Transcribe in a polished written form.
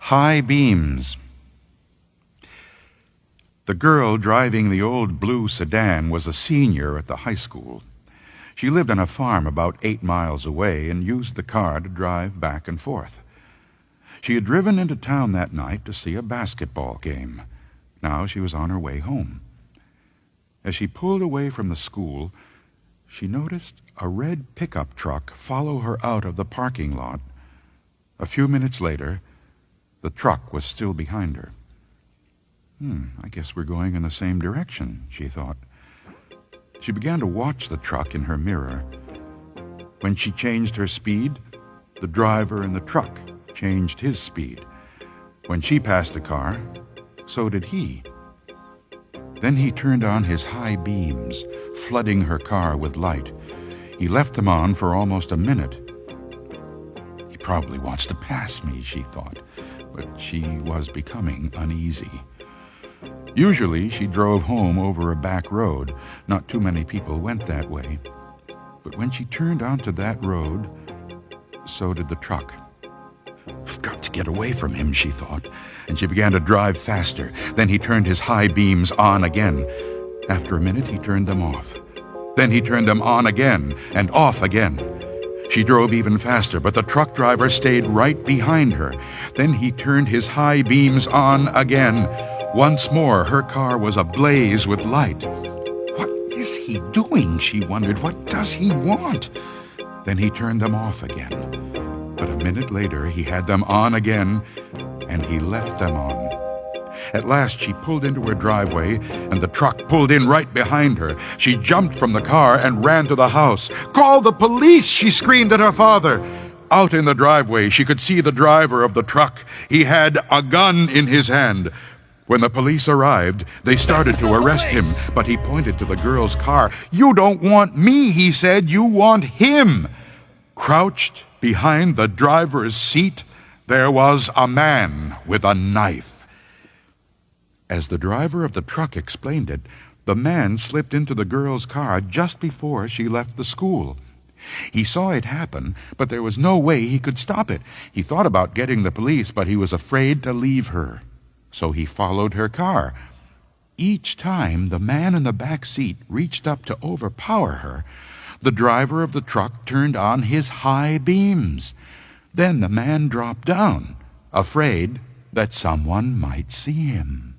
High beams. The girl driving the old blue sedan was a senior at the high school. She lived on a farm about 8 miles away and used the car to drive back and forth. She had driven into town that night to see a basketball game. Now she was on her way home. As she pulled away from the school, she noticed a red pickup truck follow her out of the parking lot. A few minutes later, the truck was still behind her. I guess we're going in the same direction, she thought. She began to watch the truck in her mirror. When she changed her speed, the driver in the truck changed his speed. When she passed the car, so did he. Then he turned on his high beams, flooding her car with light. He left them on for almost a minute. He probably wants to pass me, she thought, but she was becoming uneasy. Usually she drove home over a back road. Not too many people went that way. But when she turned onto that road, so did the truck. I've got to get away from him, she thought, and she began to drive faster. Then he turned his high beams on again. After a minute, he turned them off. Then he turned them on again and off again. She drove even faster, but the truck driver stayed right behind her. Then he turned his high beams on again. Once more, her car was ablaze with light. What is he doing? She wondered. What does he want? Then he turned them off again. But a minute later, he had them on again, and he left them on. At last, she pulled into her driveway, and the truck pulled in right behind her. She jumped from the car and ran to the house. "Call the police!" she screamed at her father. Out in the driveway, she could see the driver of the truck. He had a gun in his hand. When the police arrived, they started to arrest him, but he pointed to the girl's car. "You don't want me," he said. "You want him." Crouched behind the driver's seat, there was a man with a knife. As the driver of the truck explained it, the man slipped into the girl's car just before she left the school. He saw it happen, but there was no way he could stop it. He thought about getting the police, but he was afraid to leave her. So he followed her car. Each time the man in the back seat reached up to overpower her, the driver of the truck turned on his high beams. Then the man dropped down, afraid that someone might see him.